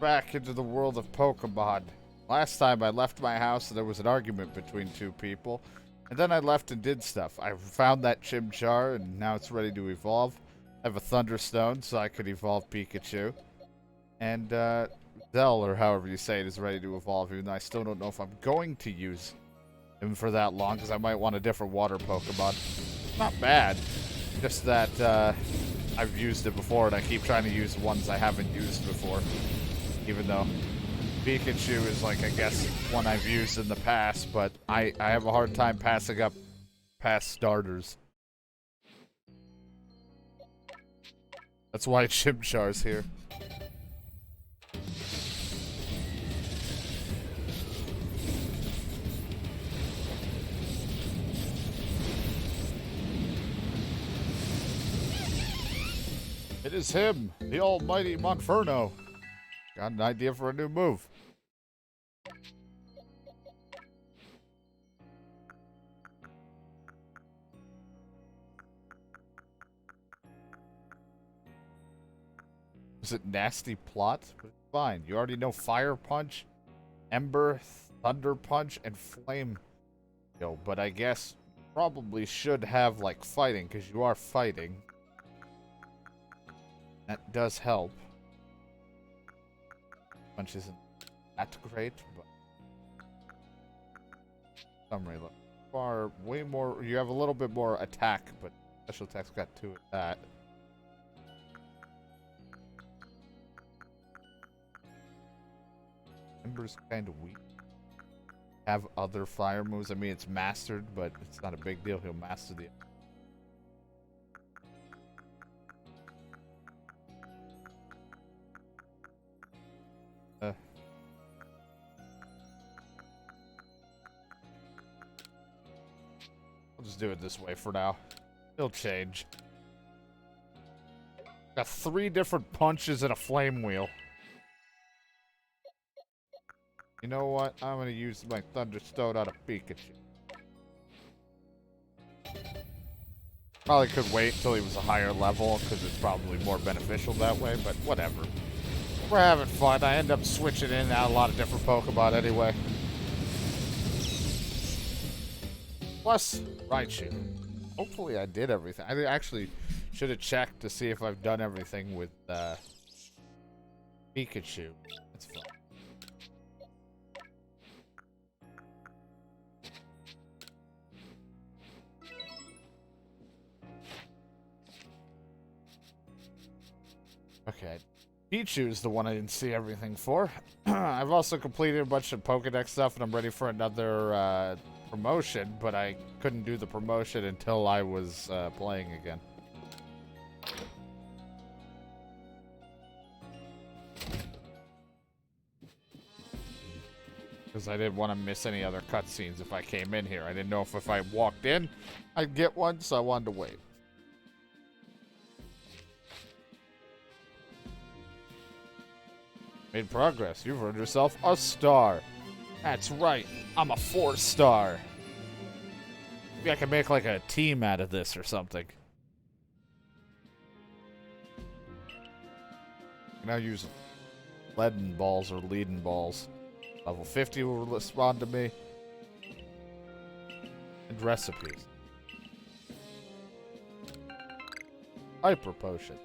back into the world of Pokemon. Last time I left my house and there was an argument between two people. And then I left and did stuff. I found that Chimchar and now it's ready to evolve. I have a Thunderstone so I could evolve Pikachu. And Zell, or however you say it, is ready to evolve, even though I still don't know if I'm going to use him for that long because I might want a different water Pokemon. Not bad. Just that I've used it before and I keep trying to use ones I haven't used before. Even though Pikachu is, like, I guess, one I've used in the past, but I have a hard time passing up past starters. That's why Chimchar's here. It is him, the almighty Monferno. Got an idea for a new move. Is it nasty plot? But it's fine. You already know Fire Punch, Ember, Thunder Punch, and Flame. Yo, but I guess you probably should have, like, fighting, because you are fighting. That does help. Punch isn't that great, but summary look far way more. You have a little bit more attack, but special attack's got two of that. Ember's kind of weak. Have other fire moves. I mean, it's mastered, but it's not a big deal. He'll master the. I'll just do it this way for now. It'll change. Got 3 different punches and a flame wheel. You know what? I'm gonna use my Thunderstone on a Pikachu. Probably could wait until he was a higher level, because it's probably more beneficial that way, but whatever. We're having fun. I end up switching in and out a lot of different Pokemon anyway. Plus, Raichu. Hopefully I did everything. I actually should have checked to see if I've done everything with Pikachu. That's fine. Okay. Pichu is the one I didn't see everything for. I've also completed a bunch of Pokédex stuff and I'm ready for another promotion, but I couldn't do the promotion until I was playing again. Because I didn't want to miss any other cutscenes if I came in here. I didn't know if I walked in, I'd get one, so I wanted to wait. Made progress. You've earned yourself a star. That's right. I'm a 4-star. Maybe I can make like a team out of this or something. I can now use leaden balls or leaden balls. Level 50 will respond to me. And recipes. Hyper potion.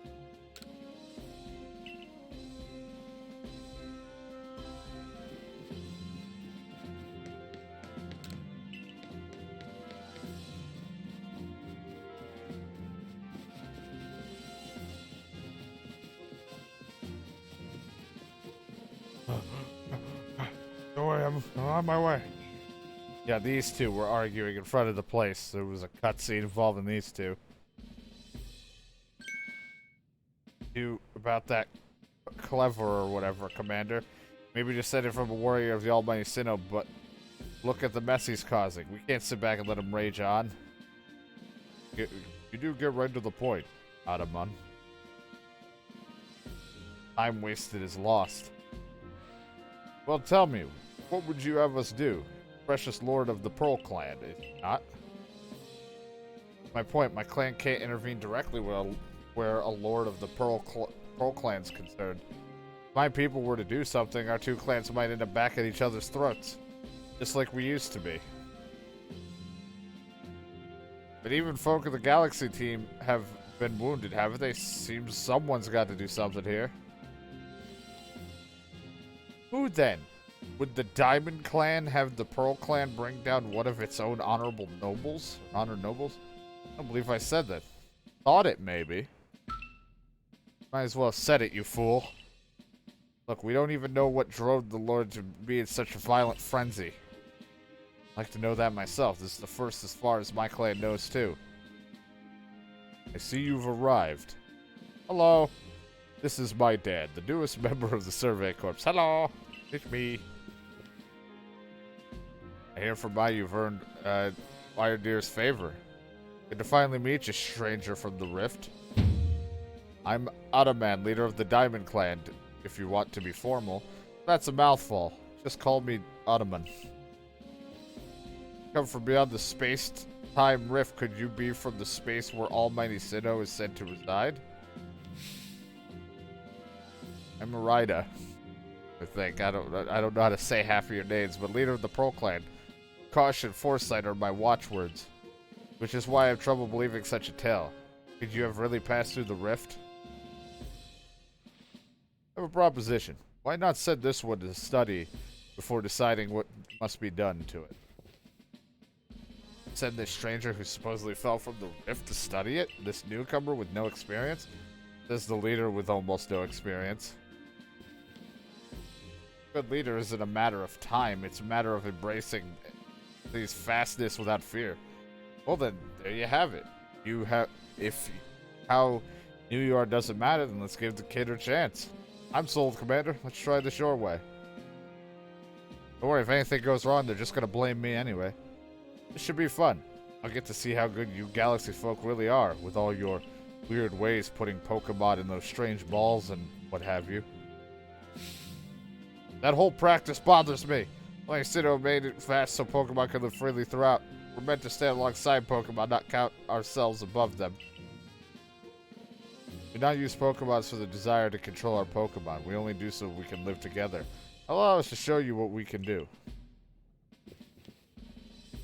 Don't worry, I'm on my way. Yeah, these two were arguing in front of the place. There was a cutscene involving these two. You about that clever or whatever, Commander. Maybe just send it from a warrior of the Almighty Sinnoh, but look at the mess he's causing. We can't sit back and let him rage on. You do get right to the point, Ataman. Time wasted is lost. Well, tell me, what would you have us do? Precious Lord of the Pearl Clan, is it not? My point, my clan can't intervene directly where a Lord of the Pearl Clan's concerned. my people were to do something, our two clans might end up back at each other's throats. Just like we used to be. But even folk of the Galaxy team have been wounded, haven't they? Seems someone's got to do something here. Who then? Would the Diamond Clan have the Pearl Clan bring down one of its own honorable nobles? Honored nobles? I don't believe I said that. Thought it, maybe. Might as well have said it, you fool. Look, we don't even know what drove the Lord to be in such a violent frenzy. I'd like to know that myself. This is the first as far as my clan knows, too. I see you've arrived. Hello. This is my dad, the newest member of the Survey Corps. Hello. It's me. I hear from you've earned Firedeer's favor. Good to finally meet you, stranger from the Rift. I'm Ataman, leader of the Diamond Clan, if you want to be formal. That's a mouthful. Just call me Ataman. Come from beyond the space-time rift. Could you be from the space where Almighty Sinnoh is said to reside? I'm Marida, I think. I don't know how to say half of your names, but leader of the Pearl Clan. Caution, foresight are my watchwords, which is why I have trouble believing such a tale. Could you have really passed through the rift? I have a proposition. Why not send this one to study before deciding what must be done to it? Send this stranger who supposedly fell from the rift to study it? This newcomer with no experience? Says the leader with almost no experience. Good leader isn't a matter of time, it's a matter of embracing these fastness without fear. Well then, there you have it. If how new you are doesn't matter, then let's give the kid a chance. I'm sold, Commander. Let's try this your way. Don't worry, if anything goes wrong, they're just gonna blame me anyway. This should be fun. I'll get to see how good you Galaxy folk really are, with all your weird ways putting Pokemon in those strange balls and what have you. That whole practice bothers me. Like Sinnoh made it fast so Pokemon could live freely throughout. We're meant to stand alongside Pokemon, not count ourselves above them. We not use Pokemons for the desire to control our Pokemon. We only do so we can live together. Allow us to show you what we can do.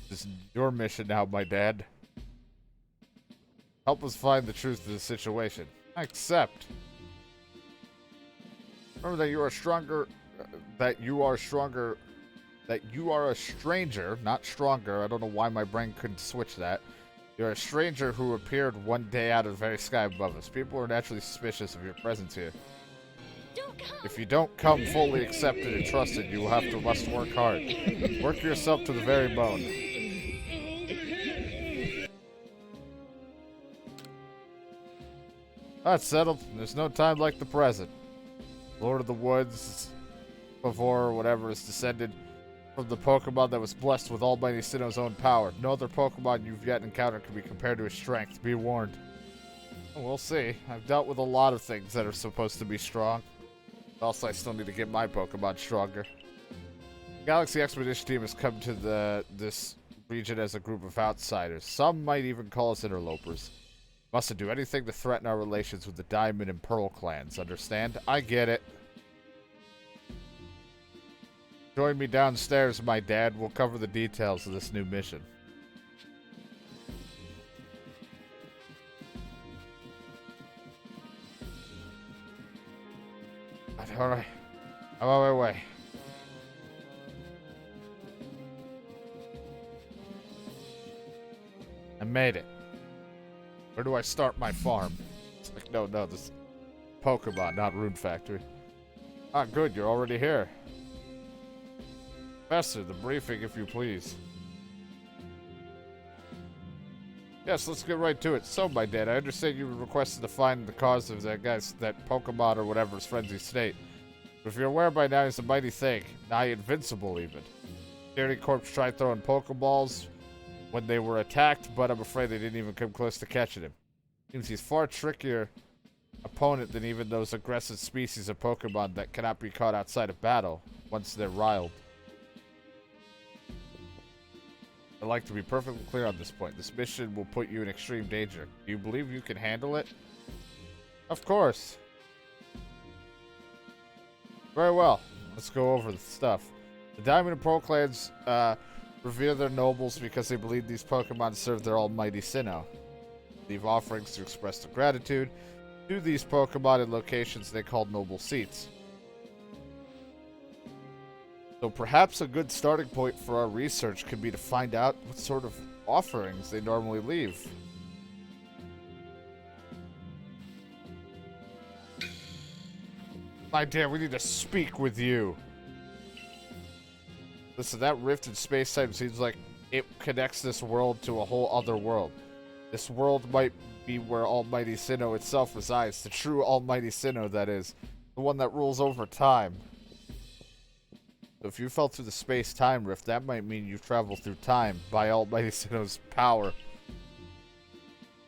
This is your mission now, my dad. Help us find the truth of the situation. I accept. Remember that you are stronger, that you are a stranger, not stronger. I don't know why my brain couldn't switch that. You're a stranger who appeared one day out of the very sky above us. People are naturally suspicious of your presence here. If you don't come fully accepted and trusted, you will must work hard. Work yourself to the very bone. That's settled. There's no time like the present. Lord of the Woods, before or whatever, is descended from the Pokemon that was blessed with Almighty Sinnoh's own power. No other Pokemon you've yet encountered can be compared to his strength. Be warned. We'll see. I've dealt with a lot of things that are supposed to be strong. Also, I still need to get my Pokemon stronger. The Galaxy Expedition Team has come to this region as a group of outsiders. Some might even call us interlopers. Mustn't do anything to threaten our relations with the Diamond and Pearl clans, understand? I get it. Join me downstairs, my dad. We'll cover the details of this new mission. Alright. I'm on my way. I made it. Where do I start my farm? It's like, no, this is Pokemon, not Rune Factory. Ah, good, you're already here. Professor, the briefing, if you please. Yes, let's get right to it. So, my dad, I understand you requested to find the cause of that Pokemon or whatever's frenzied state. But if you're aware by now, he's a mighty thing. Nigh invincible, even. Security Corps tried throwing Pokeballs when they were attacked, but I'm afraid they didn't even come close to catching him. Seems he's far trickier opponent than even those aggressive species of Pokemon that cannot be caught outside of battle once they're riled. I'd like to be perfectly clear on this point. This mission will put you in extreme danger. Do you believe you can handle it? Of course. Very well. Let's go over the stuff. The Diamond and Pearl clans revere their nobles because they believe these Pokemon serve their almighty Sinnoh. Leave offerings to express their gratitude to these Pokemon in locations they call noble seats. So perhaps a good starting point for our research could be to find out what sort of offerings they normally leave. My dear, we need to speak with you. Listen, that rift in space-time seems like it connects this world to a whole other world. This world might be where Almighty Sinnoh itself resides. The true Almighty Sinnoh, that is. The one that rules over time. So if you fell through the space-time rift, that might mean you've traveled through time by Almighty Sinnoh's power.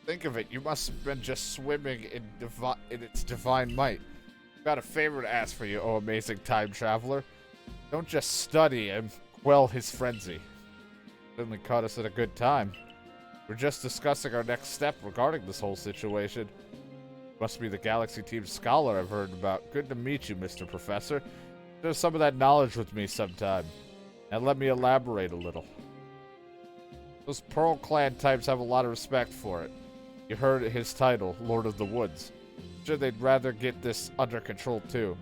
Think of it. You must have been just swimming in its divine might. I've got a favor to ask for you, oh amazing time traveler. Don't just study and quell his frenzy. Certainly caught us at a good time. We're just discussing our next step regarding this whole situation. Must be the Galaxy Team scholar I've heard about. Good to meet you, Mr. Professor. Share some of that knowledge with me sometime. And let me elaborate a little. Those Pearl Clan types have a lot of respect for it. You heard his title, Lord of the Woods. Sure, they'd rather get this under control too.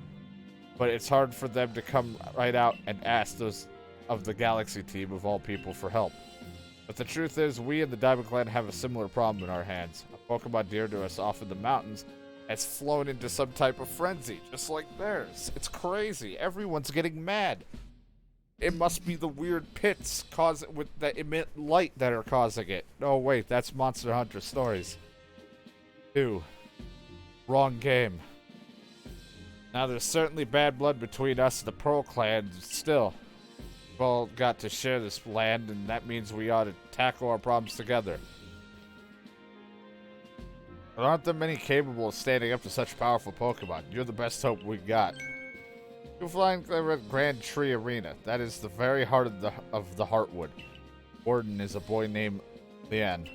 But it's hard for them to come right out and ask those of the Galaxy Team, of all people, for help. But the truth is, we and the Diamond Clan have a similar problem in our hands. A Pokemon dear to us off in the mountains has flown into some type of frenzy, just like theirs. It's crazy. Everyone's getting mad. It must be the weird pits that emit light that are causing it. No, wait, that's Monster Hunter Stories 2. Wrong game. Now, there's certainly bad blood between us and the Pearl Clan. Still, we've all got to share this land, and that means we ought to tackle our problems together. There aren't that many capable of standing up to such powerful Pokemon. You're the best hope we got. You'll find them at Grand Tree Arena. That is the very heart of the Heartwood. Warden is a boy named Lian.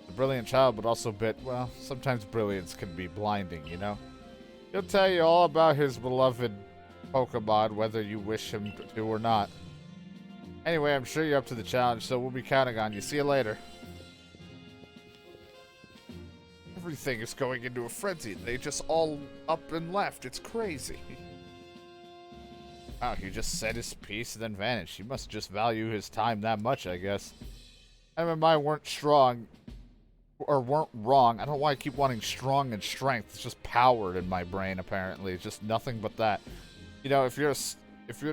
A brilliant child, but also a bit, well, sometimes brilliance can be blinding, you know? He'll tell you all about his beloved Pokemon, whether you wish him to or not. Anyway, I'm sure you're up to the challenge, so we'll be counting on you. See you later. Everything is going into a frenzy. They just all up and left. It's crazy. Wow, he just said his piece and then vanished. He must just value his time that much, I guess. MMI weren't strong, or weren't wrong. I don't know why I keep wanting strong and strength. It's just powered in my brain, apparently. It's just nothing but that. You know, if you're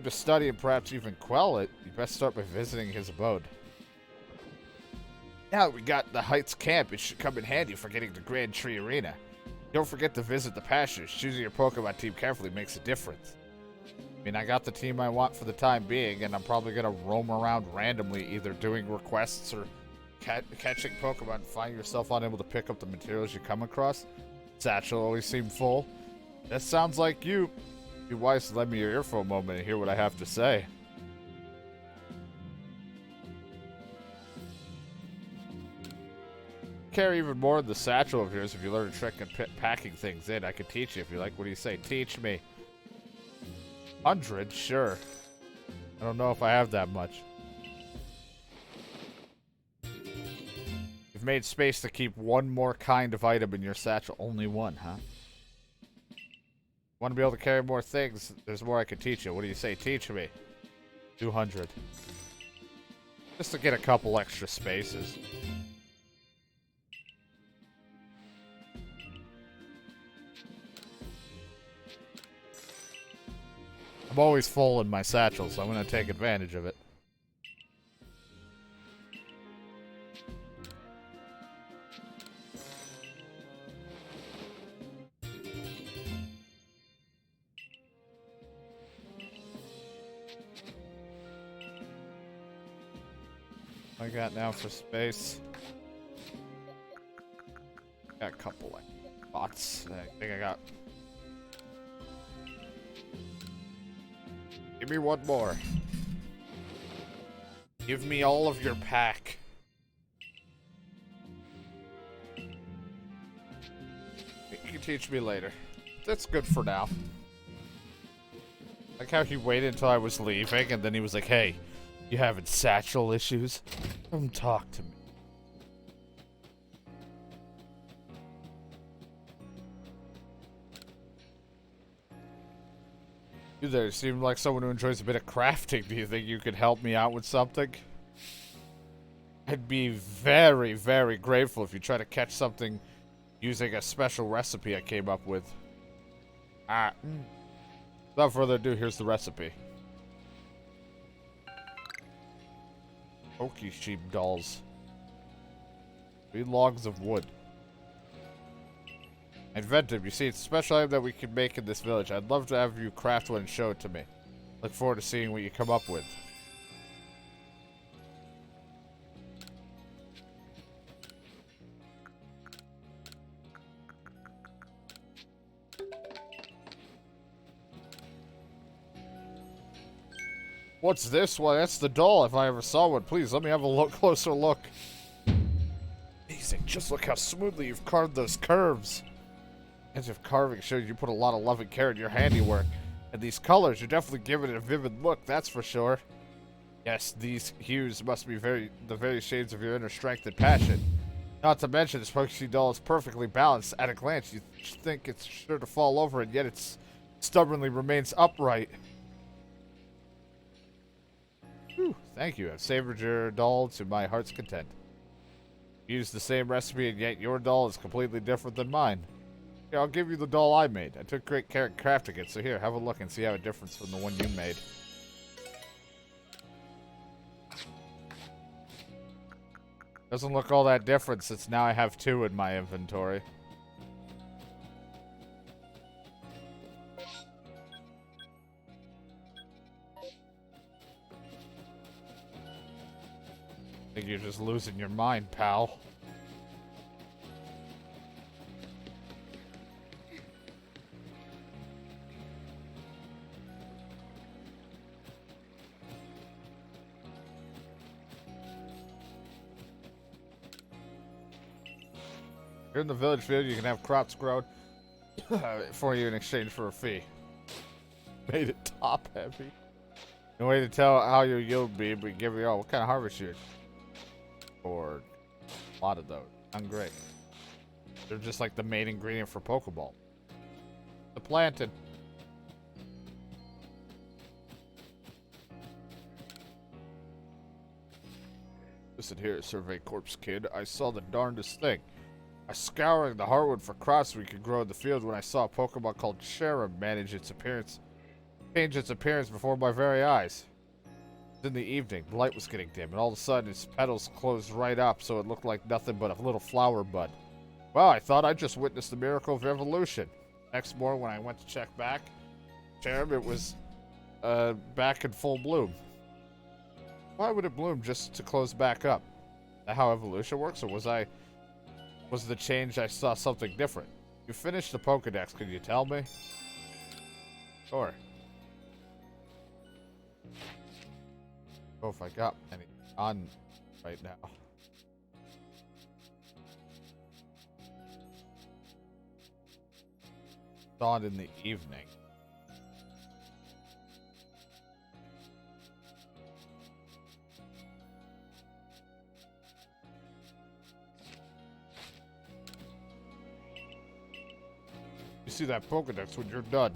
to study and perhaps even quell it, you best start by visiting his abode. Now we got the Heights camp. It should come in handy for getting to Grand Tree Arena. Don't forget to visit the pastures. Choosing your Pokemon team carefully makes a difference. I mean, I got the team I want for the time being, and I'm probably going to roam around randomly, either doing requests or catching Pokemon. Find yourself unable to pick up the materials you come across. Satchel always seemed full. That sounds like you. Be wise to lend me your ear for a moment and hear what I have to say. Carry even more of the satchel of yours if you learn a trick in packing things in. I could teach you if you like. What do you say? Teach me. 100? Sure. I don't know if I have that much. You've made space to keep one more kind of item in your satchel. Only one, huh? Want to be able to carry more things? There's more I could teach you. What do you say? Teach me. 200. Just to get a couple extra spaces. I'm always full in my satchel, so I'm going to take advantage of it. What I got now for space? Got a couple like spots. I think I got. Give me one more. Give me all of your pack. You can teach me later. that's good for now. Like how he waited until I was leaving, and then he was like, "Hey, you having satchel issues? Come talk to me." You there seem like someone who enjoys a bit of crafting. Do you think you could help me out with something? I'd be very, very grateful if you try to catch something using a special recipe I came up with. Without further ado, here's the recipe. Pokey sheep dolls. 3 logs of wood. Inventive. You see, it's a special item that we can make in this village. I'd love to have you craft one and show it to me. Look forward to seeing what you come up with. What's this? Well, that's the doll if I ever saw one. Please, let me have a closer look. Amazing. Just look how smoothly you've carved those curves. As if carving shows you put a lot of love and care in your handiwork. And these colors, you're definitely giving it a vivid look, that's for sure. Yes, these hues must be the very shades of your inner strength and passion. Not to mention, this Pokemon doll is perfectly balanced. At a glance, you think it's sure to fall over, and yet it stubbornly remains upright. Whew, thank you. I've savored your doll to my heart's content. You used the same recipe, and yet your doll is completely different than mine. Here, I'll give you the doll I made. I took great care in crafting it, so here, have a look and see how it differs from the one you made. Doesn't look all that different since now I have 2 in my inventory. I think you're just losing your mind, pal. Here in the village field, you can have crops grown for you in exchange for a fee. Made it top heavy. No way to tell how your yield be, but give you all. What kind of harvest year? Or a lot of those. I'm great. They're just like the main ingredient for Pokeball. The planted. Listen here, Survey Corpse Kid. I saw the darndest thing. I was scouring the hardwood for crops we could grow in the field when I saw a Pokemon called Cherub change its appearance before my very eyes. It was in the evening, the light was getting dim, and all of a sudden its petals closed right up so it looked like nothing but a little flower bud. Well, I thought I just witnessed the miracle of evolution. Next morning when I went to check back, Cherub, it was back in full bloom. Why would it bloom just to close back up? Is that how evolution works, or was the change I saw something different? You finished the Pokédex, could you tell me? Sure. Oh, if I got any on right now. Dawn in the evening. You see that Pokédex when you're done.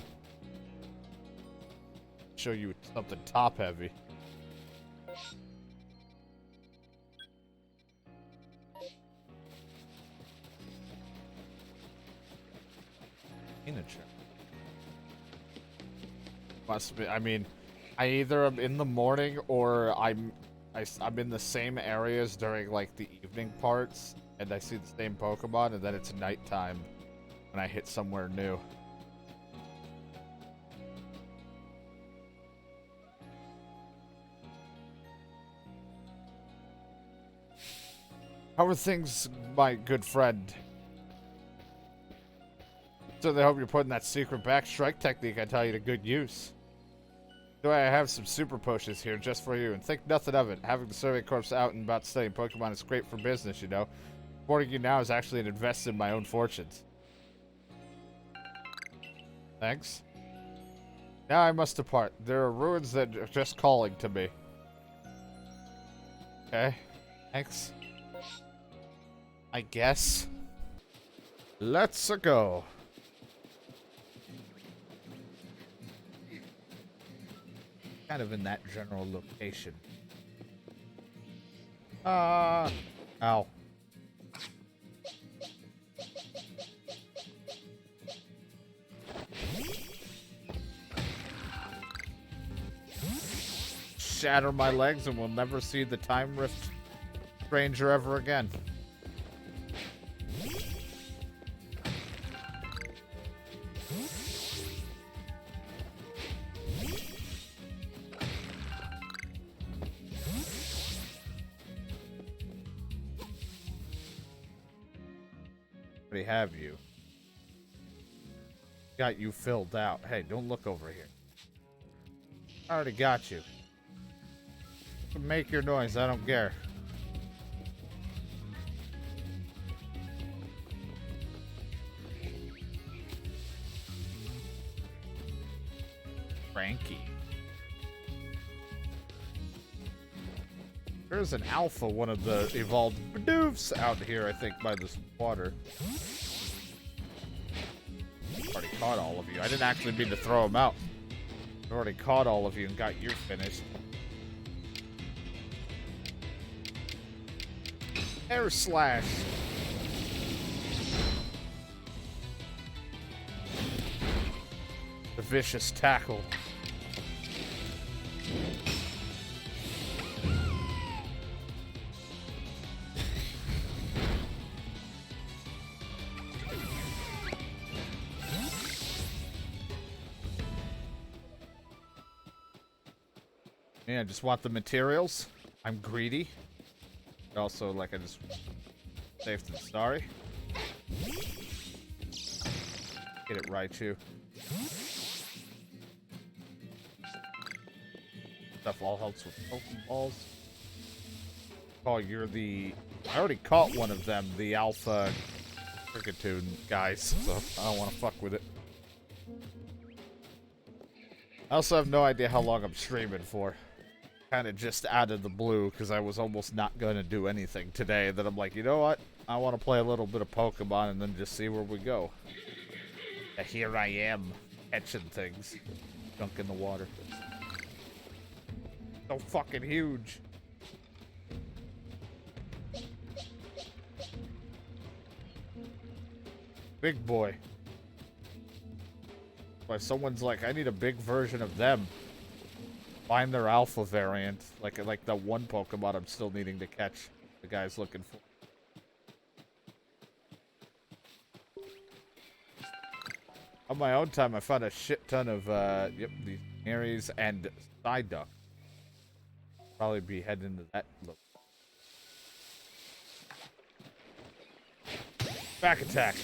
Show you something top heavy. Miniature. Must be. I mean, I either am in the morning or I'm in the same areas during like the evening parts, and I see the same Pokemon, and then it's nighttime when I hit somewhere new. How are things, my good friend? So I hope you're putting that secret back strike technique I tell you to good use. So I have some super potions here just for you, and think nothing of it. Having the Survey Corps out and about studying Pokemon is great for business, you know. Supporting you now is actually an investment in my own fortunes. Thanks. Now I must depart. There are ruins that are just calling to me. Okay. Thanks. I guess. Let's go. Kind of in that general location. Ow. Shatter my legs and we'll never see the Time Rift Stranger ever again. Already have you. Got you filled out. Hey, don't look over here. I already got you. Make your noise, I don't care. Frankie. There's an alpha, one of the evolved Bidoofs out here, I think, by this water. Already caught all of you. I didn't actually mean to throw them out. I already caught all of you and got you finished. Air slash. The vicious tackle. Yeah, I just want the materials. I'm greedy. Also, like, I just safe and sorry. Get it right, too. Stuff all helps with Pokeballs. Oh, you're the... I already caught one of them, the Alpha Cricketune guys, so I don't want to fuck with it. I also have no idea how long I'm streaming for. Kind of just out of the blue, because I was almost not going to do anything today. Then I'm like, you know what? I want to play a little bit of Pokemon and then just see where we go. And here I am, catching things. Junk in the water. So fucking huge. Big boy. Why someone's like, I need a big version of them. Find their alpha variant. Like the one Pokemon I'm still needing to catch. The guy's looking for. On my own time, I found a shit ton of, the Aries and Psyduck. Probably be heading to that look. Back attack.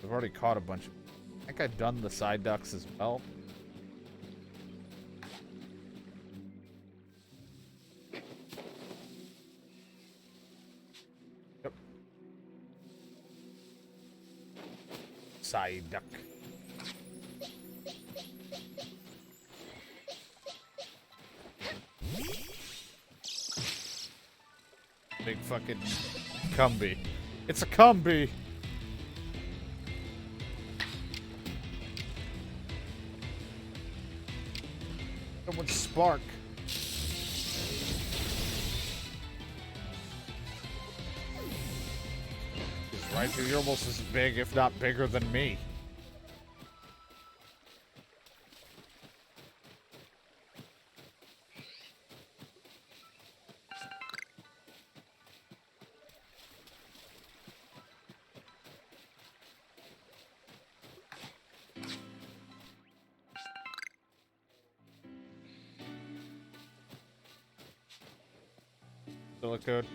I've already caught a bunch of... I think I've done the Psyducks as well. Yep. Psyduck. Big fucking Cumby. It's a Cumby! Someone spark. Right here, you're almost as big, if not bigger than me. Silicone.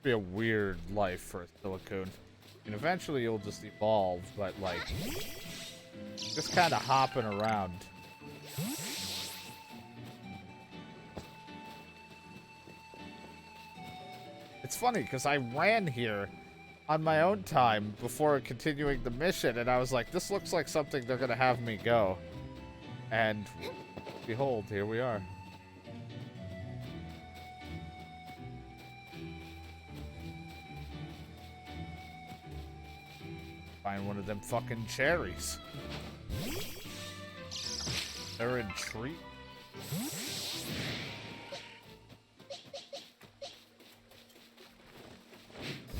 Be a weird life for a Silicone. And eventually you'll just evolve, but like just kind of hopping around. It's funny, because I ran here on my own time before continuing the mission, and I was like, this looks like something they're going to have me go. And behold, here we are. Find one of them fucking cherries. They're in treat.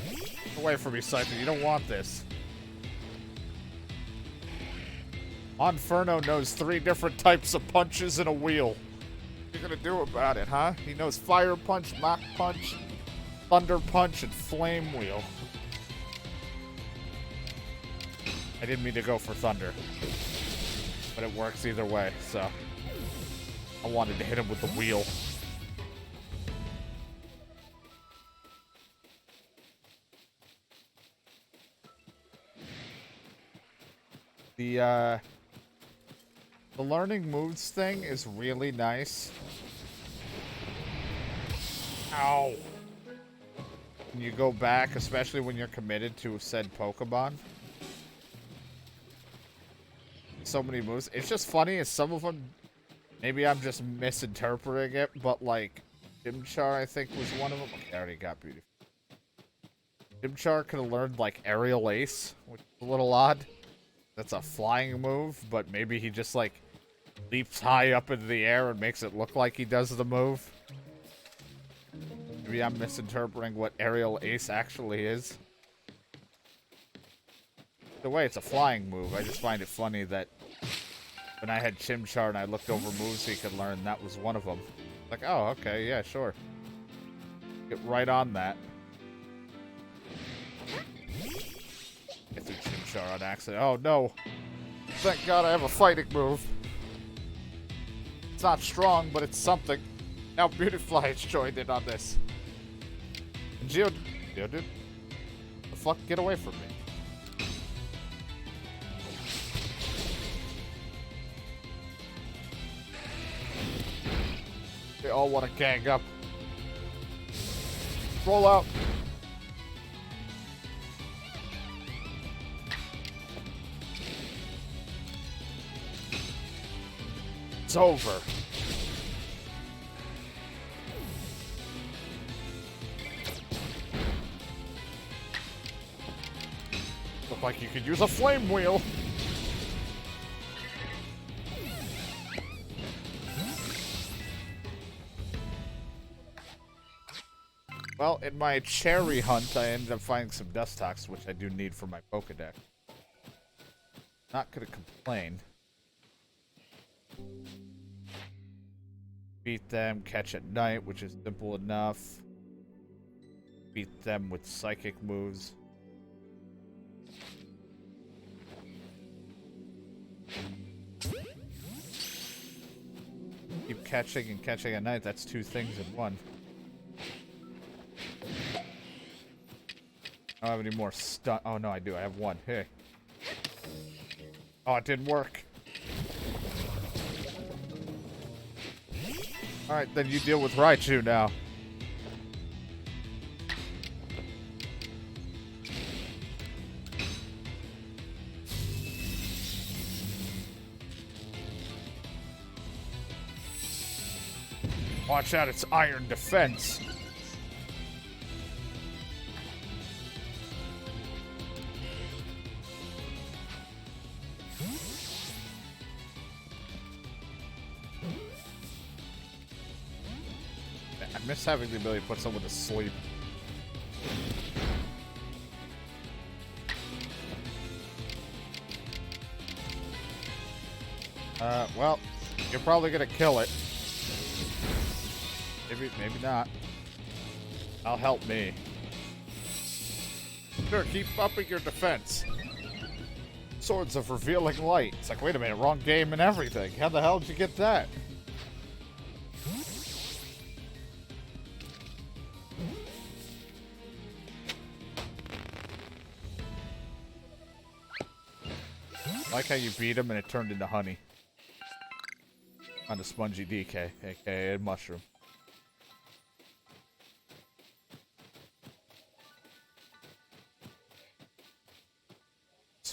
Get away from me, Cypher. You don't want this. Monferno knows 3 different types of punches in a wheel. What are you gonna do about it, huh? He knows Fire Punch, Mach Punch, Thunder Punch, and Flame Wheel. I didn't mean to go for Thunder. But it works either way, so... I wanted to hit him with the wheel. The learning moves thing is really nice. Ow! When you go back, especially when you're committed to said Pokemon. So many moves. It's just funny as some of them, maybe I'm just misinterpreting it, but like Chimchar I think was one of them. Okay, I already got Beautiful. Chimchar could have learned like Aerial Ace, which is a little odd. That's a flying move, but maybe he just like leaps high up into the air and makes it look like he does the move. Maybe I'm misinterpreting what Aerial Ace actually is. The way it's a flying move, I just find it funny that when I had Chimchar and I looked over moves he could learn, that was one of them. Like, oh, okay, yeah, sure. Get right on that. Get through Chimchar on accident. Oh, no. Thank God I have a fighting move. It's not strong, but it's something. Now Beautifly has joined in on this. And Geodude? The fuck? Get away from me. They all want to gang up. Roll out. It's over. Look like you could use a flame wheel. Well, in my cherry hunt, I ended up finding some Dustox, which I do need for my Pokédex. Not gonna complain. Beat them, catch at night, which is simple enough. Beat them with psychic moves. Keep catching and catching at night, that's 2 things in one. I don't have any more stun. Oh, no, I do. I have 1. Hey. Oh, it didn't work. Alright, then you deal with Raichu now. Watch out, it's Iron Defense. I miss having the ability to put someone to sleep. Well, you're probably gonna kill it. Maybe not. I'll help me. Sure, keep upping your defense. Swords of Revealing Light. It's like, wait a minute, wrong game and everything. How the hell did you get that? I like how you beat him and it turned into honey. On a spongy DK, aka mushroom.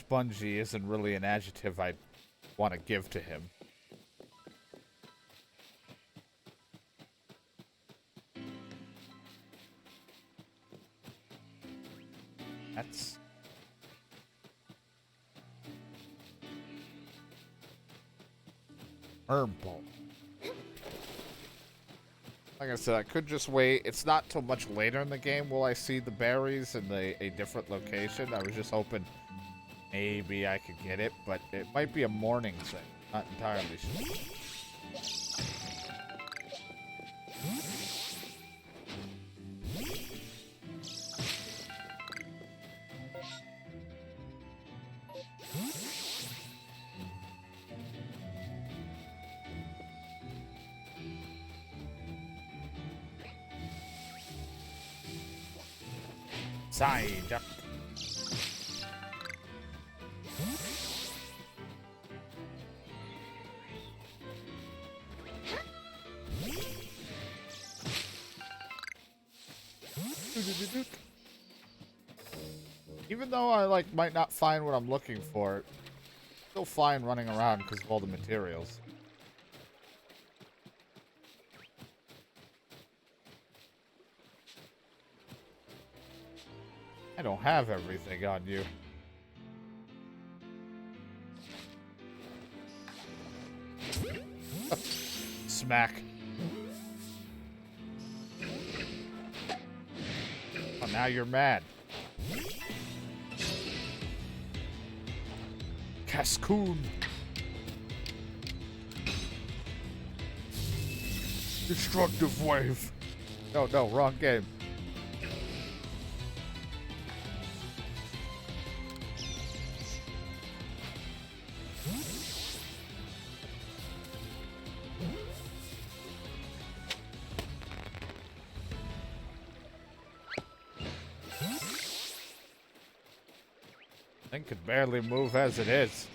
spongy isn't really an adjective I'd want to give to him. That's... Herbal. Like I said, I could just wait. It's not till much later in the game will I see the berries in a different location. I was just hoping maybe I could get it, but it might be a morning thing. Not entirely sure. Side up. Even though I might not find what I'm looking for, still fine running around because of all the materials. I don't have everything on you. Smack. Oh, now you're mad. Cascoon. Destructive wave. No, wrong game. Thing could barely move as it is.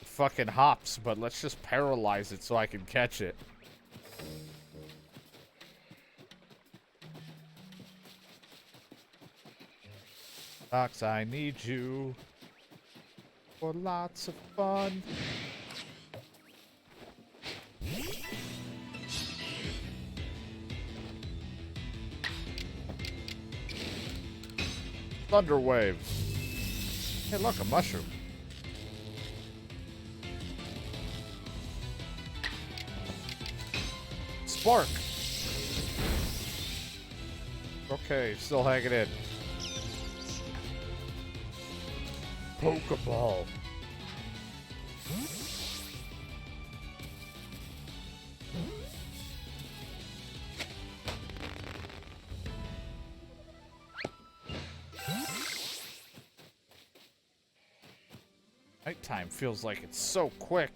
It fucking hops, but let's just paralyze it so I can catch it. Fox, I need you for lots of fun. Thunder wave. Hey, look, a mushroom. Spark. Okay, still hanging in. Pokeball. Nighttime feels like it's so quick.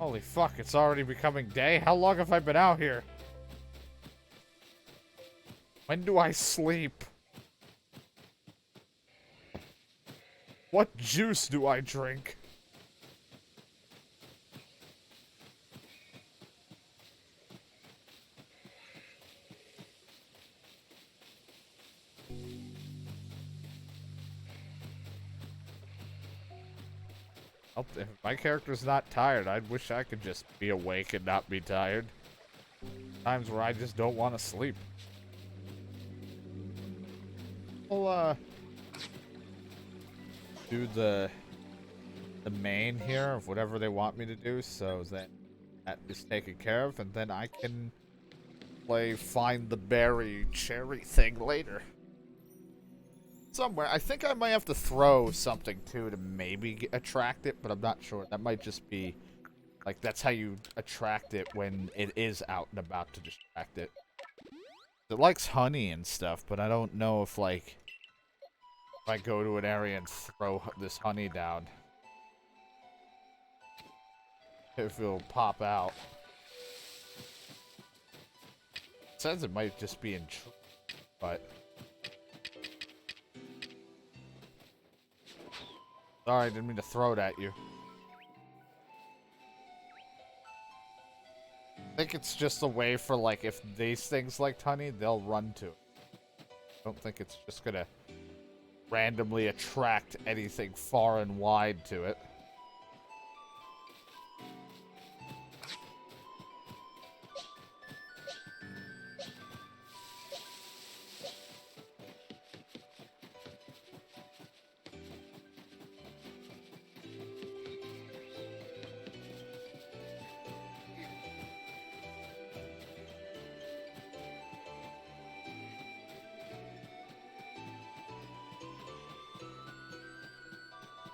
Holy fuck, it's already becoming day? How long have I been out here? When do I sleep? What juice do I drink? If my character's not tired, I'd wish I could just be awake and not be tired. Times where I just don't want to sleep. We'll, do the main here of whatever they want me to do, so that is taken care of, and then I can play find the berry cherry thing later. Somewhere. I think I might have to throw something too to maybe attract it, but I'm not sure. That might just be like that's how you attract it when it is out and about to distract it. It likes honey and stuff, but I don't know if like if I go to an area and throw this honey down, if it'll pop out. It says it might just be in but sorry, I didn't mean to throw it at you. I think it's just a way for, like, if these things liked honey, they'll run to it. I don't think it's just gonna randomly attract anything far and wide to it.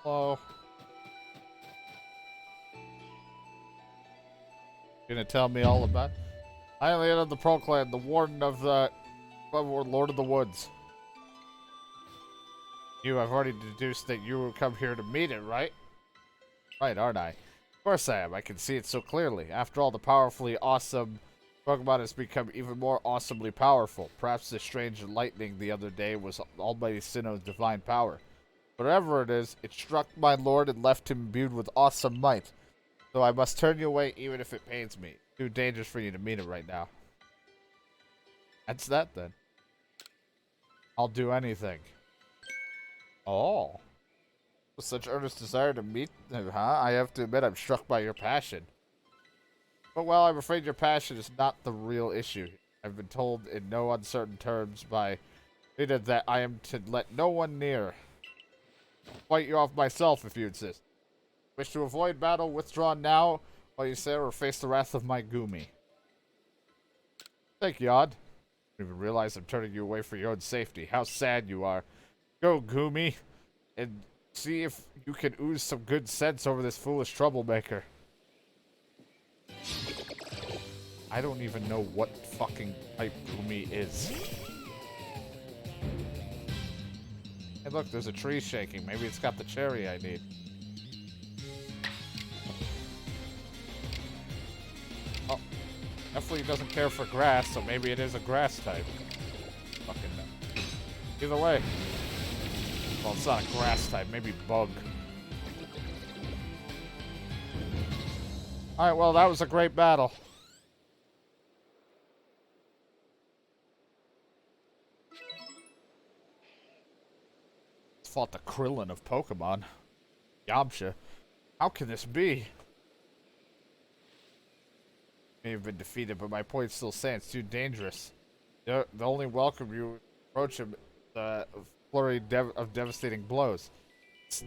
Hello. Gonna tell me all about it? I am the head of the Pro Clan, the warden of the Lord of the Woods. You have already deduced that you will come here to meet it, right? Right, aren't I? Of course I am. I can see it so clearly. After all, the powerfully awesome Pokemon has become even more awesomely powerful. Perhaps the strange lightning the other day was Almighty Sinnoh's divine power. Whatever it is, it struck my lord and left him imbued with awesome might. So I must turn you away even if it pains me. It's too dangerous for you to meet it right now. That's that then. I'll do anything. Oh. With such earnest desire to meet him, huh? I have to admit I'm struck by your passion. But well, I'm afraid your passion is not the real issue. I've been told in no uncertain terms by Rita that I am to let no one near. Fight you off myself if you insist. Wish to avoid battle, withdraw now while you say or face the wrath of my Goomy. Thank you, Odd. I didn't even realize I'm turning you away for your own safety. How sad you are. Go, Goomy, and see if you can ooze some good sense over this foolish troublemaker. I don't even know what fucking type Goomy is. Hey look, there's a tree shaking. Maybe it's got the cherry I need. Oh, definitely doesn't care for grass, so maybe it is a grass type. Fucking no. Either way. Well, it's not a grass type, maybe bug. Alright, well, that was a great battle. Fought the Krillin of Pokemon. Yamcha. How can this be? May have been defeated, but my point still stands. Too dangerous. The only welcome you approach him flurry of devastating blows.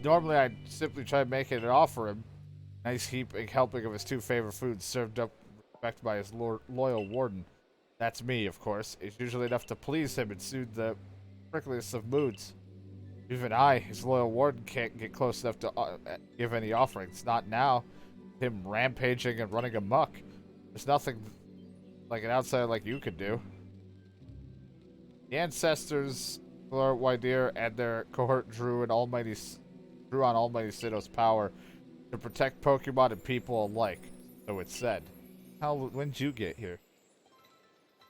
Normally, I'd simply try making an offer him. Nice heaping helping of his two favorite foods served up respect by his loyal warden. That's me, of course. It's usually enough to please him and soothe the prickliest of moods. Even I, his loyal warden, can't get close enough to give any offerings. Not now. Him rampaging and running amok. There's nothing like an outsider like you could do. The ancestors, Lord Wydeer, and their cohort drew on Almighty Sinnoh's power to protect Pokemon and people alike. So it's said. When'd you get here?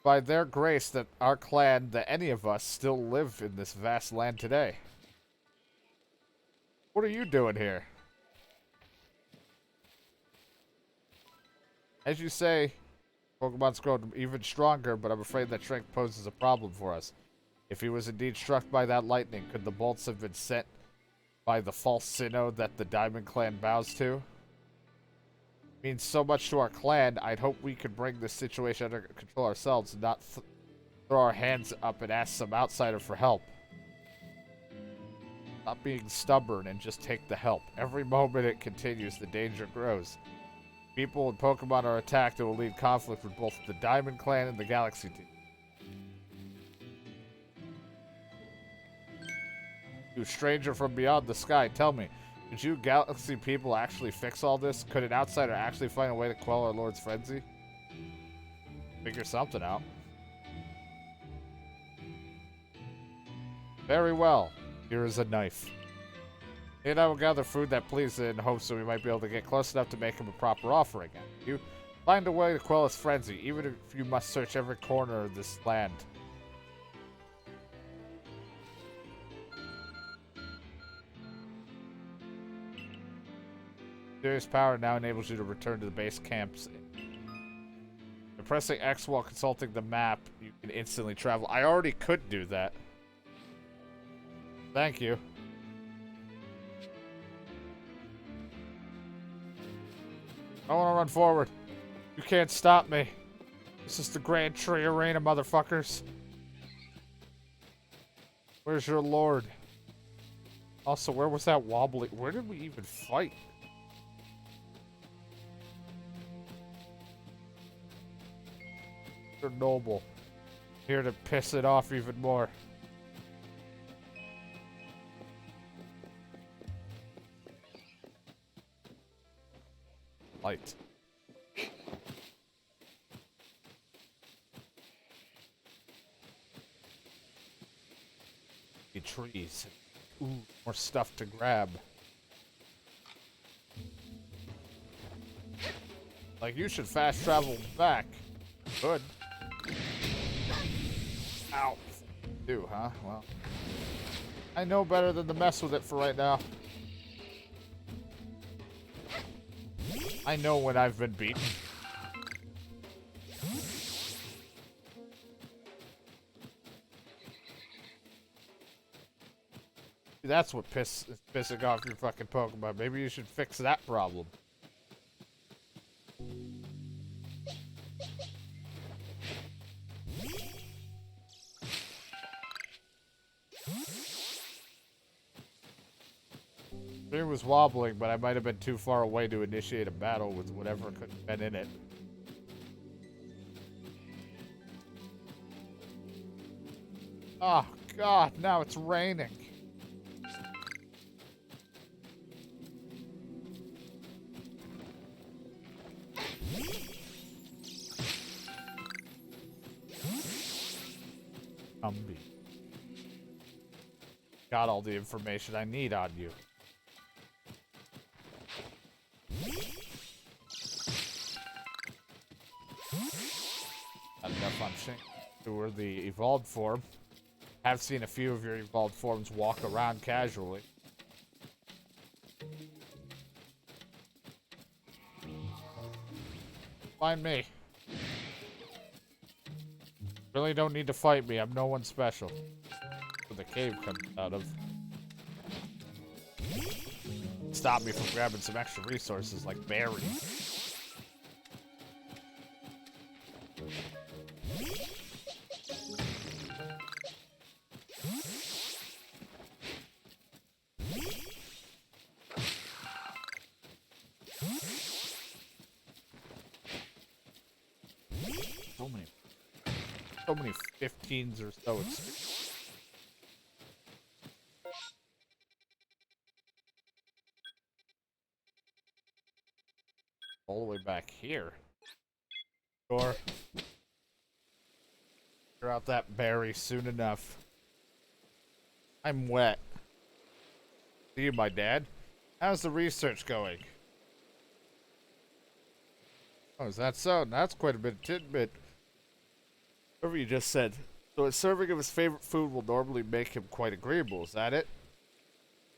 By their grace that our clan, that any of us, still live in this vast land today. What are you doing here? As you say, Pokemon's grown even stronger, but I'm afraid that strength poses a problem for us. If he was indeed struck by that lightning, could the bolts have been sent by the false Sinnoh that the Diamond Clan bows to? It means so much to our clan, I'd hope we could bring this situation under control ourselves and not throw our hands up and ask some outsider for help. Stop being stubborn and just take the help. Every moment it continues, the danger grows. People and Pokemon are attacked, it will lead conflict with both the Diamond Clan and the Galaxy team. You stranger from beyond the sky, tell me, did you Galaxy people actually fix all this? Could an outsider actually find a way to quell our Lord's frenzy? Figure something out. Very well. Here is a knife. He and I will gather food that pleases in hopes that we might be able to get close enough to make him a proper offering. You find a way to quell his frenzy, even if you must search every corner of this land. Serious power now enables you to return to the base camps. By pressing X while consulting the map, you can instantly travel. I already could do that. Thank you. I want to run forward. You can't stop me. This is the Grand Tree Arena, motherfuckers. Where's your lord? Also, where was that wobbly? Where did we even fight? You're noble. Here to piss it off even more. Light. Trees. Ooh, more stuff to grab. Like, you should fast travel back. Good. Ow. Do, huh? Well. I know better than to mess with it for right now. I know when I've been beaten. That's what is pissing off your fucking Pokemon. Maybe you should fix that problem. It was wobbling, but I might have been too far away to initiate a battle with whatever could have been in it. Oh, God, now it's raining. Got all the information I need on you. Not enough on Shink. Who are the evolved form. Have seen a few of your evolved forms walk around casually. Find me. Really don't need to fight me. I'm no one special. Where the cave comes out of. Stop me from grabbing some extra resources like berries. So many 15s or so. All the way back here. Sure. Figure out that berry soon enough. I'm wet. See you, my dad. How's the research going? Oh, is that so? That's quite a bit of tidbit. Whatever you just said. So a serving of his favorite food will normally make him quite agreeable. Is that it?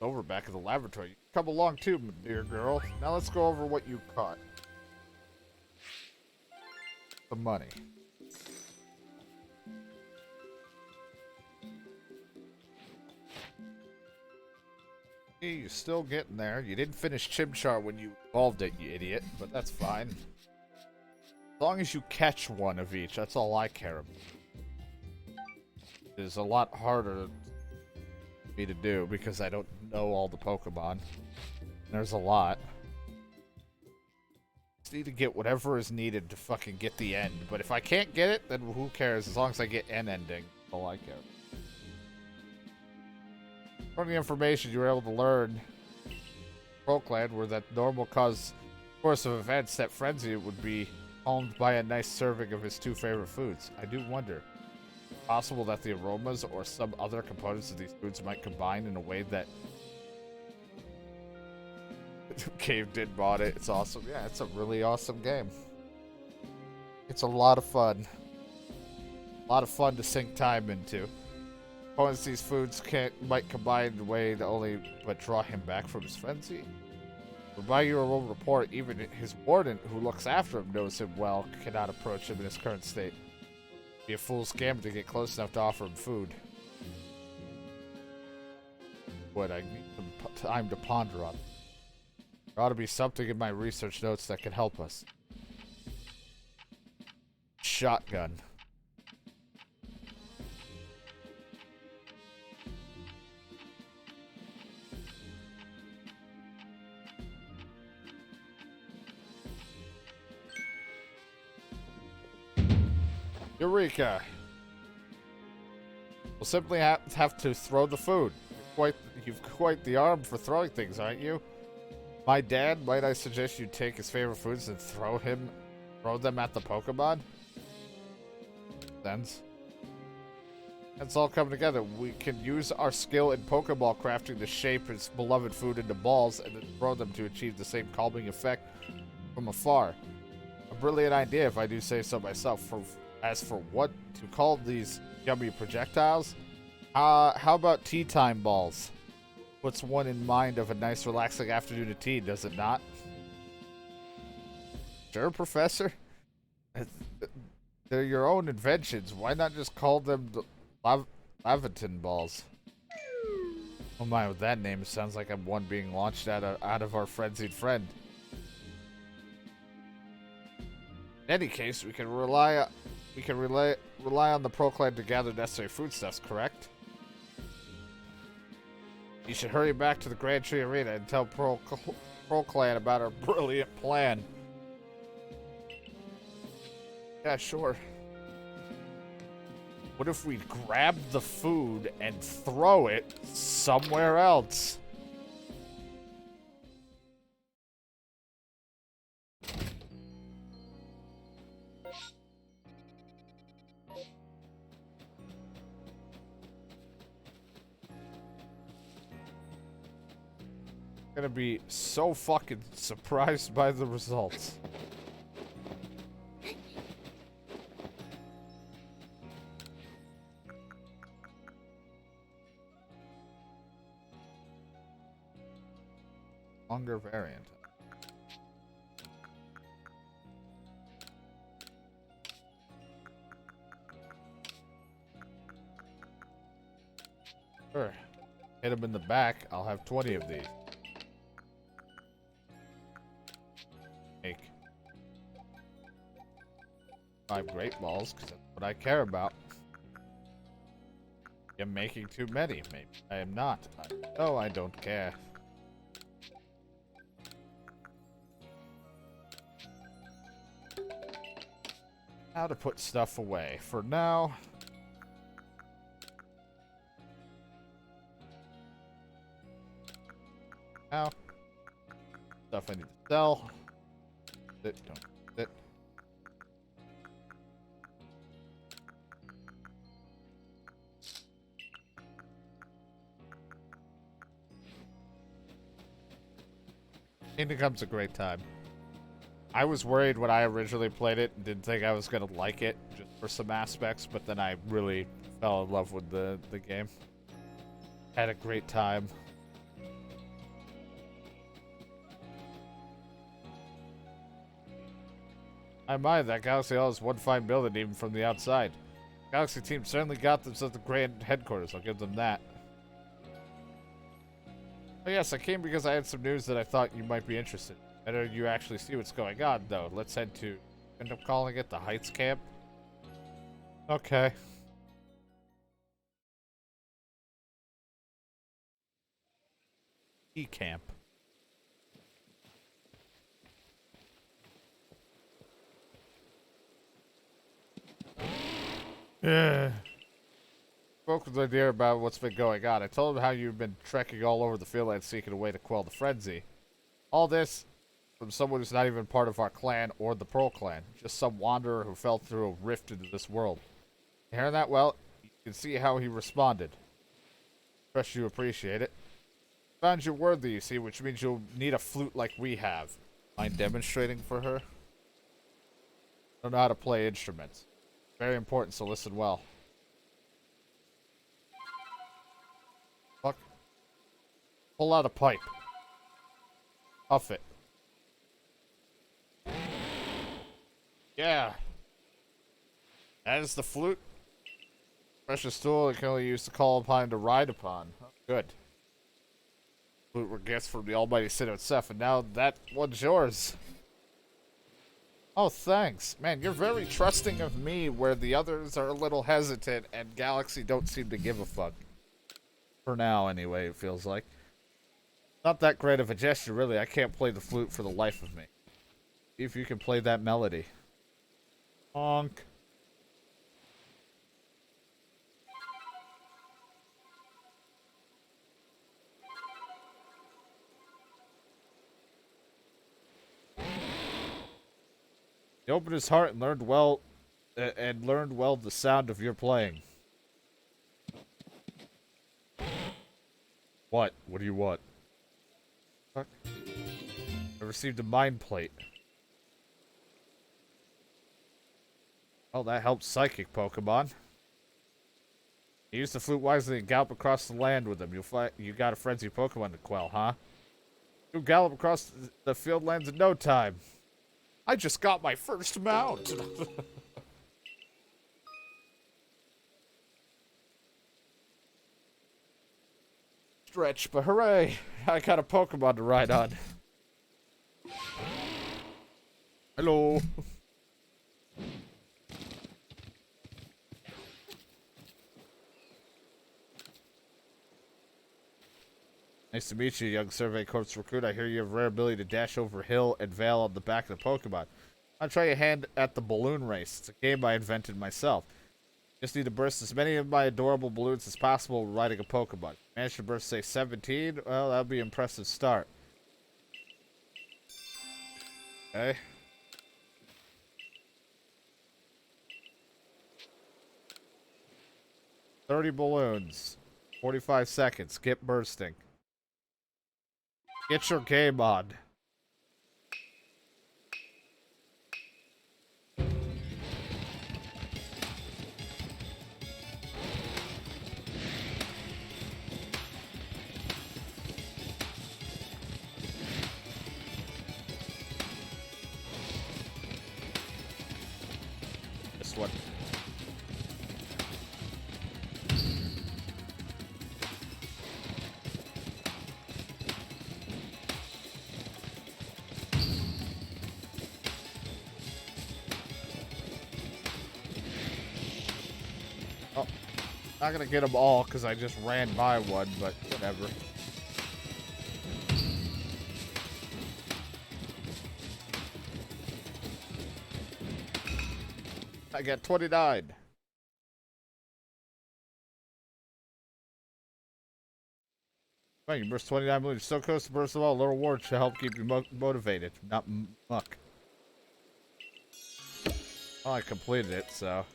Over back in the laboratory. Come along too, my dear girl. Now let's go over what you caught. The money. Hey, you're still getting there. You didn't finish Chimchar when you evolved it, you idiot. But that's fine. As long as you catch one of each, that's all I care about. It is a lot harder for me to do because I don't know all the Pokemon. There's a lot. Just need to get whatever is needed to fucking get the end. But if I can't get it, then who cares? As long as I get an ending, that's all I care. From the information you were able to learn, Pokeland were that normal course of events that Frenzy would be calmed by a nice serving of his two favorite foods. I do wonder. Possible that the aromas or some other components of these foods might combine in a way that Cave did bought it. It's awesome. Yeah, it's a really awesome game. It's a lot of fun. A lot of fun to sink time into. Components these foods might combine in a way that only but draw him back from his frenzy. But by your own report, even his warden, who looks after him, knows him well, cannot approach him in his current state. It'd be a fool's scam to get close enough to offer him food. wood. I need some time to ponder on it. There ought to be something in my research notes that can help us. Shotgun. Eureka! We'll simply have to throw the food. You've quite the arm for throwing things, aren't you? My dad, might I suggest you take his favorite foods and throw them at the Pokemon? Sense. It's all coming together. We can use our skill in Pokeball crafting to shape his beloved food into balls and then throw them to achieve the same calming effect from afar. A brilliant idea, if I do say so myself. As for what to call these yummy projectiles, how about tea time balls? Puts one in mind of a nice relaxing afternoon of tea, does it not? Sure, Professor. They're your own inventions. Why not just call them the Laventon balls? Oh my, with that name, it sounds like I'm one being launched out of our frenzied friend. In any case, we can rely on the Pro Clan to gather necessary foodstuffs, correct? You should hurry back to the Grand Tree Arena and tell Pro Clan about our brilliant plan. Yeah, sure. What if we grab the food and throw it somewhere else? Gonna be so fucking surprised by the results. Longer variant. Sure. Hit him in the back. I'll have 20 of these. Make 5 great balls, because that's what I care about. I'm making too many. Maybe I am not. No, I don't care. How to put stuff away. For now. Now. Stuff I need to sell. Sit, don't sit. Kingdom Come's a great time. I was worried when I originally played it and didn't think I was going to like it just for some aspects, but then I really fell in love with the game. Had a great time. I mind that Galaxy Hall is one fine building even from the outside. Galaxy team certainly got themselves the grand headquarters, I'll give them that. Oh yes, I came because I had some news that I thought you might be interested in. Better you actually see what's going on, though. Let's head to... End up calling it the Heights Camp? Okay. E-Camp. Yeah. Spoke with my dear about what's been going on. I told him how you've been trekking all over the fieldland seeking a way to quell the frenzy. All this from someone who's not even part of our clan or the Pearl clan. Just some wanderer who fell through a rift into this world. Hearing that, well, you can see how he responded. Trust you appreciate it. Found you worthy, you see, which means you'll need a flute like we have. Mind demonstrating for her? I don't know how to play instruments. Very important, so listen well. Fuck. Pull out a pipe. Puff it. Yeah. That is the flute. Precious tool it can only use to call upon to ride upon. Oh, good. flute were gifts from the almighty sin itself, and now that one's yours. Oh, thanks. Man, you're very trusting of me where the others are a little hesitant and Galaxy don't seem to give a fuck. For now, anyway, it feels like. Not that great of a gesture, really. I can't play the flute for the life of me. See if you can play that melody. Honk. He opened his heart and learned well the sound of your playing. What? What do you want? Fuck. I received a mind plate. Oh, that helps psychic Pokemon. Use the flute wisely and gallop across the land with them. You got a frenzied Pokemon to quell, huh? You'll gallop across the field lands in no time. I just got my first mount. Stretch, but hooray! I got a Pokemon to ride on. Hello. Nice to meet you, young Survey Corps recruit. I hear you have a rare ability to dash over hill and vale on the back of the Pokemon. I'll try your hand at the balloon race. It's a game I invented myself. Just need to burst as many of my adorable balloons as possible riding a Pokemon. Managed to burst, say, 17? Well, that'll be an impressive start. Okay. $30 balloons. 45 seconds. Get bursting. Get your game on. This one. Not gonna get them all because I just ran by one, but whatever. I got 29. Well, you burst 29 balloons. You're so close to burst them all. A little ward to help keep you motivated, not muck. Well, I completed it, so.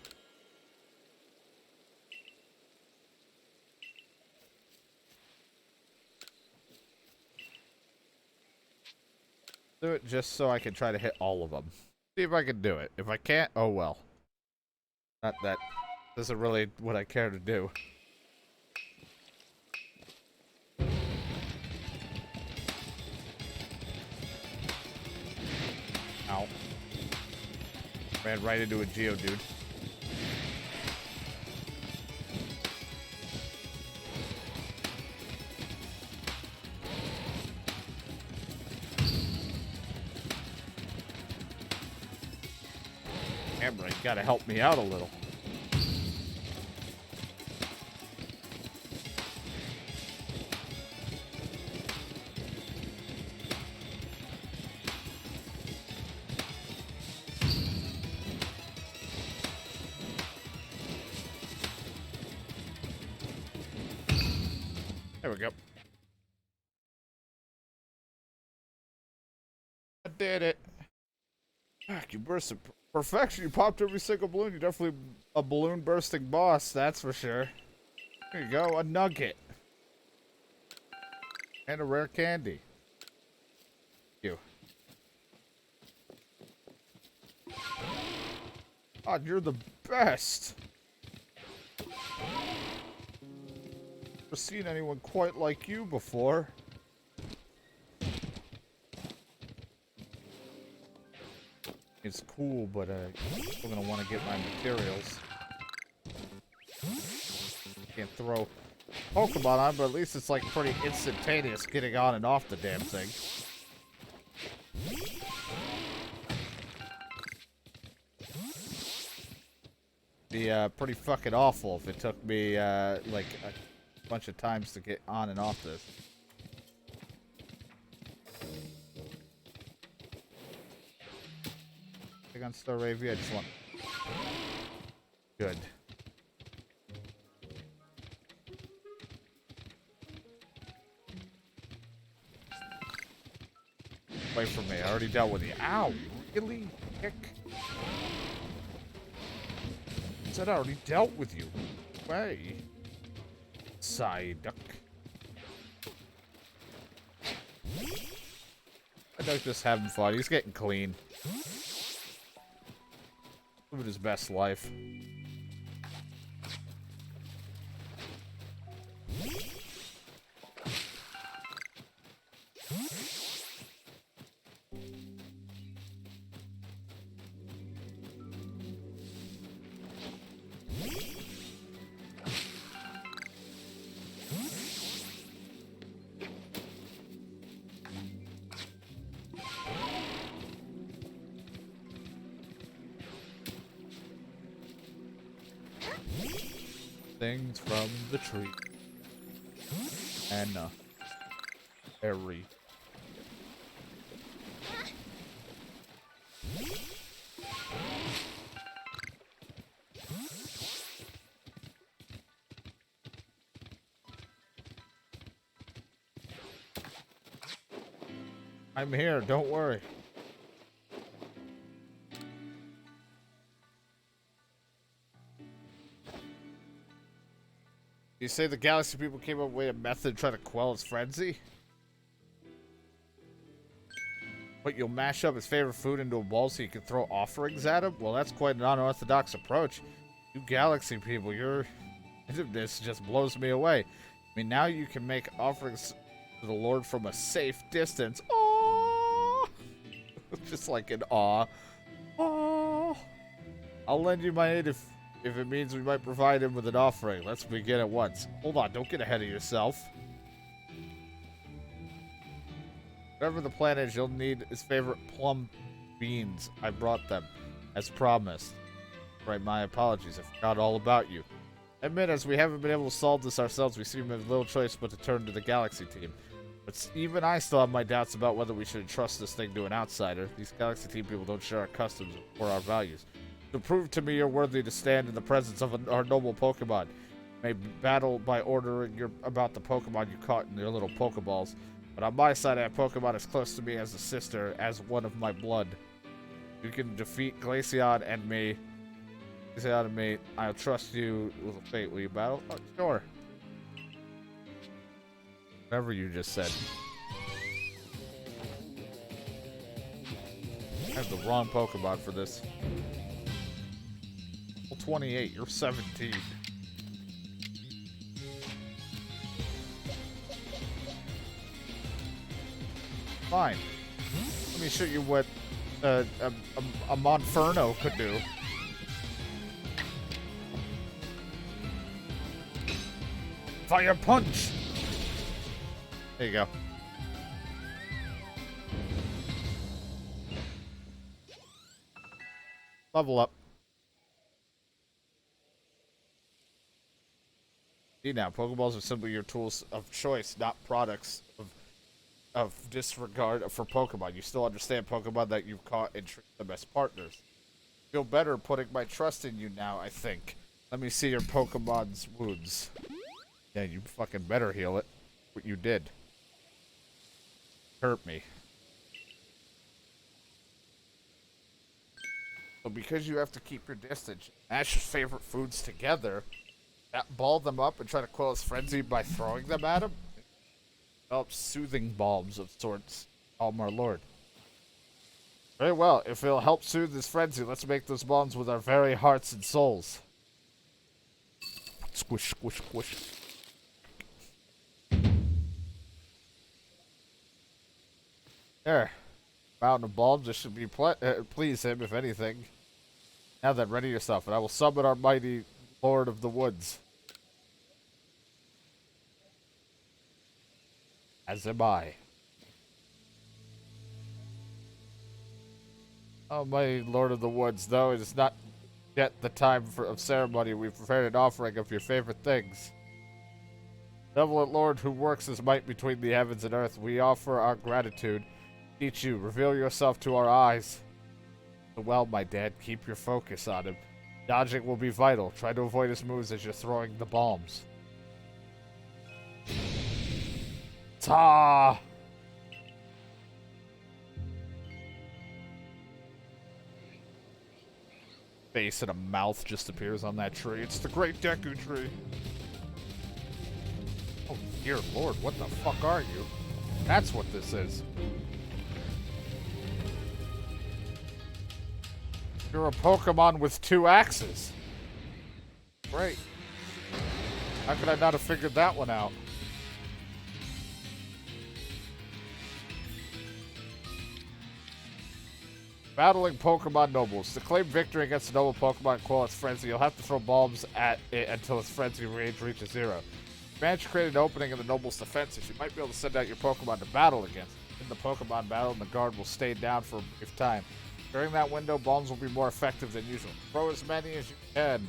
Do it just so I can try to hit all of them. See if I can do it. If I can't, oh well. Not that. This isn't really what I care to do. Ow. Ran right into a Geodude. Camera, you gotta help me out a little. There we go. I did it. Fuck, you burst of perfection. You popped every single balloon. You're definitely a balloon bursting boss, that's for sure. There you go, a nugget. And a rare candy. You. God, you're the best. Never seen anyone quite like you before. It's cool, but I'm still gonna want to get my materials. Can't throw Pokemon on, but at least it's like pretty instantaneous getting on and off the damn thing. Be pretty fucking awful if it took me like a bunch of times to get on and off this. Take on Staravia, I just want good. Wait for me. I already dealt with you. Ow! Really? Kick. I said I already dealt with you. Way. Psyduck. Psyduck just having fun. He's getting clean. Living his best life. Things from the tree. Anna. Harry. I'm here, don't worry. You say the Galaxy people came up with a method to try to quell his frenzy? But you'll mash up his favorite food into a bowl so you can throw offerings at him? Well, that's quite an unorthodox approach. You Galaxy people, your this just blows me away. I mean, now you can make offerings to the Lord from a safe distance. Aww! Just like an awe. Aww! I'll lend you my aid if it means we might provide him with an offering. Let's begin at once. Hold on, don't get ahead of yourself. Whatever the plan is, you'll need his favorite plum beans. I brought them, as promised. Right, my apologies, I forgot all about you. Admit, as we haven't been able to solve this ourselves, we seem to have little choice but to turn to the Galaxy team. But even I still have my doubts about whether we should entrust this thing to an outsider. These Galaxy team people don't share our customs or our values. To prove to me you're worthy to stand in the presence of our noble Pokemon. May battle by ordering about the Pokemon you caught in your little Pokeballs. But on my side, I have Pokemon as close to me as a sister, as one of my blood. You can defeat Glaceon and me. Glaceon and me. I'll trust you with a fate. Will you battle? Oh, sure. Whatever you just said. I have the wrong Pokemon for this. 28, you're 17. Fine. Let me show you what a Monferno could do. Fire punch! There you go. Level up. Now, Pokeballs are simply your tools of choice, not products of disregard for Pokemon. You still understand Pokemon that you've caught and treat them as partners. Feel better putting my trust in you now, I think. Let me see your Pokemon's wounds. Yeah, you fucking better heal it. What you did. Hurt me. So because you have to keep your distance, mash your favorite foods together, ball them up and try to quell his frenzy by throwing them at him? Develop soothing balms of sorts. Calm our lord. Very well. If it'll help soothe this frenzy, let's make those bonds with our very hearts and souls. Squish, squish, squish. There. Mountain of balms. This should be please him, if anything. Now then, ready yourself, and I will summon our mighty Lord of the Woods. As am I. Oh, my Lord of the Woods, though it is not yet the time of ceremony. We've prepared an offering of your favorite things. Benevolent Lord who works his might between the heavens and earth, we offer our gratitude. Teach you, reveal yourself to our eyes. Well, my dad, keep your focus on him. Dodging will be vital. Try to avoid his moves as you're throwing the bombs. Ta! Face and a mouth just appears on that tree. It's the Great Deku Tree. Oh, dear Lord, what the fuck are you? That's what this is. You're a Pokemon with 2 axes. Great. How could I not have figured that one out? Battling Pokemon Nobles. To claim victory against a noble Pokemon and quell its frenzy, you'll have to throw bombs at it until its frenzy range reaches 0. If you manage to create an opening in the noble's defenses, you might be able to send out your Pokemon to battle against it. In the Pokemon battle, the guard will stay down for a brief time. During that window, bombs will be more effective than usual. Throw as many as you can.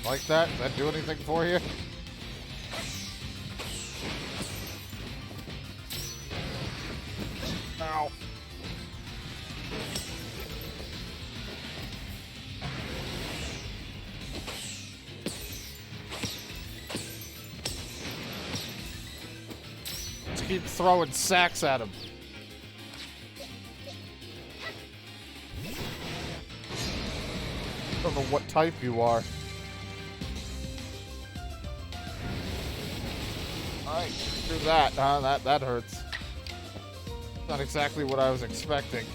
Like that? Does that do anything for you? Ow. Let's keep throwing sacks at him. I don't know what type you are. Alright, do that, huh? That hurts. Not exactly what I was expecting.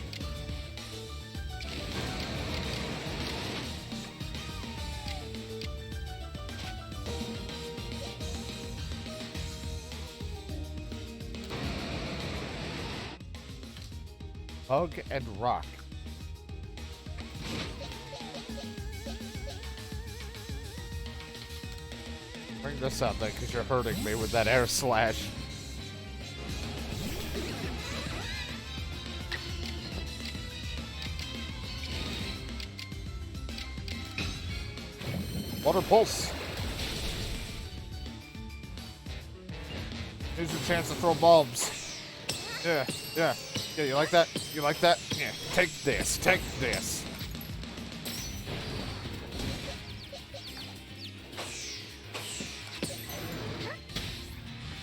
Hug and rock. Bring this out then, because you're hurting me with that air slash. Water pulse. Here's your chance to throw bombs. Yeah, yeah. Yeah, you like that? You like that? Yeah, take this, take this.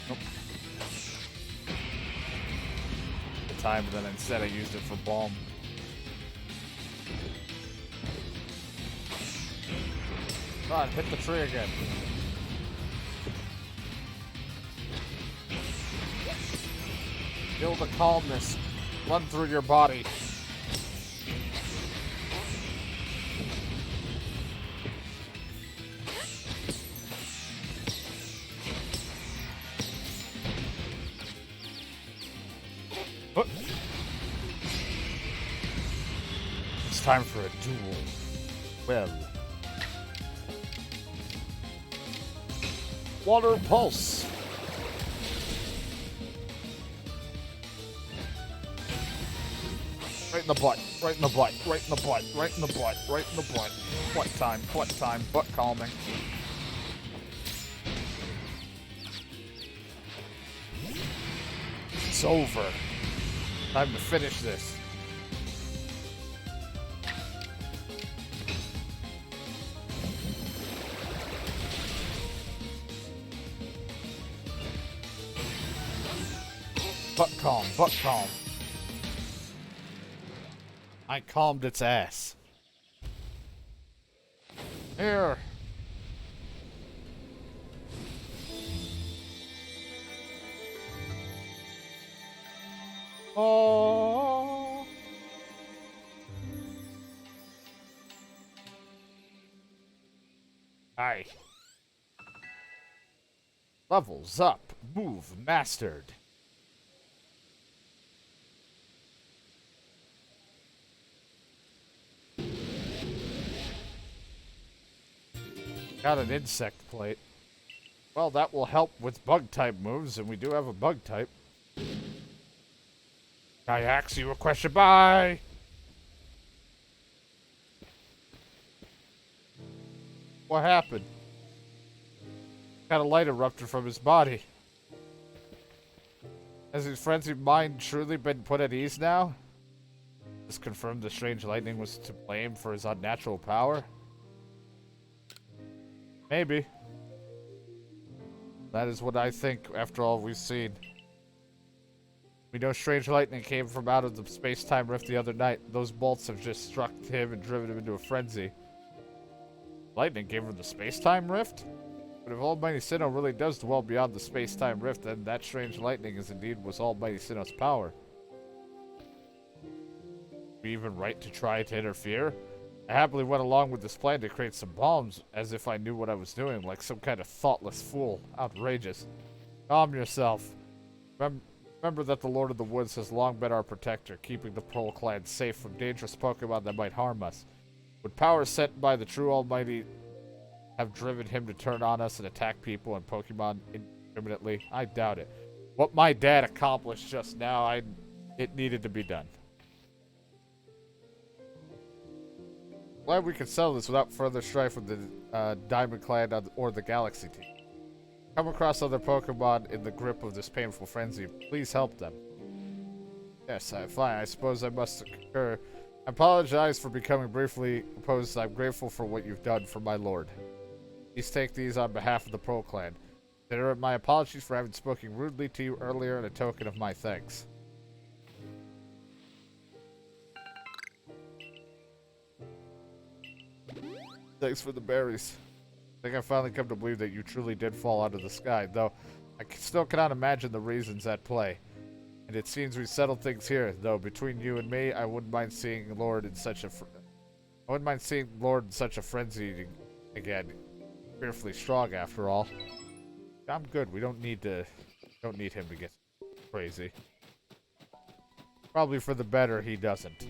Nope. The time, but then instead I used it for bomb. Come on, hit the tree again. Feel the calmness run through your body. Oh. It's time for a duel. Well. Water pulse. Right in the butt, right in the butt, right in the butt, right in the butt, right in the butt. Butt time, butt calming. It's over. Time to finish this. Butt calm, butt calm. I calmed its ass. Here. Oh. Hi. Levels up. Move mastered. Got an insect plate. Well, that will help with bug-type moves, and we do have a bug-type. I ask you a question, bye! What happened? Got a light erupted from his body. Has his frenzied mind truly been put at ease now? This confirmed the strange lightning was to blame for his unnatural power? Maybe. That is what I think after all we've seen. We know strange lightning came from out of the space-time rift the other night. Those bolts have just struck him and driven him into a frenzy. Lightning came from the space-time rift? But if Almighty Sinnoh really does dwell beyond the space-time rift, then that strange lightning is indeed was Almighty Sinnoh's power. We even right to try to interfere? I happily went along with this plan to create some bombs, as if I knew what I was doing, like some kind of thoughtless fool. Outrageous. Calm yourself. Remember that the Lord of the Woods has long been our protector, keeping the Pearl Clan safe from dangerous Pokemon that might harm us. Would power sent by the true Almighty have driven him to turn on us and attack people and Pokemon indiscriminately? I doubt it. What my dad accomplished just now, it needed to be done. Glad we could settle this without further strife with the Diamond Clan or the Galaxy team. Come across other Pokemon in the grip of this painful frenzy, please help them. Yes, fine. I suppose I must concur. I apologize for becoming briefly opposed. I'm grateful for what you've done for my lord. Please take these on behalf of the Pearl Clan. Consider it my apologies for having spoken rudely to you earlier and a token of my thanks. Thanks for the berries. I think I finally come to believe that you truly did fall out of the sky, though I still cannot imagine the reasons at play. And it seems we settled things here, though between you and me, I wouldn't mind seeing Lord in such a frenzy again. Fearfully strong, after all. I'm good. We don't need him to get crazy. Probably for the better he doesn't.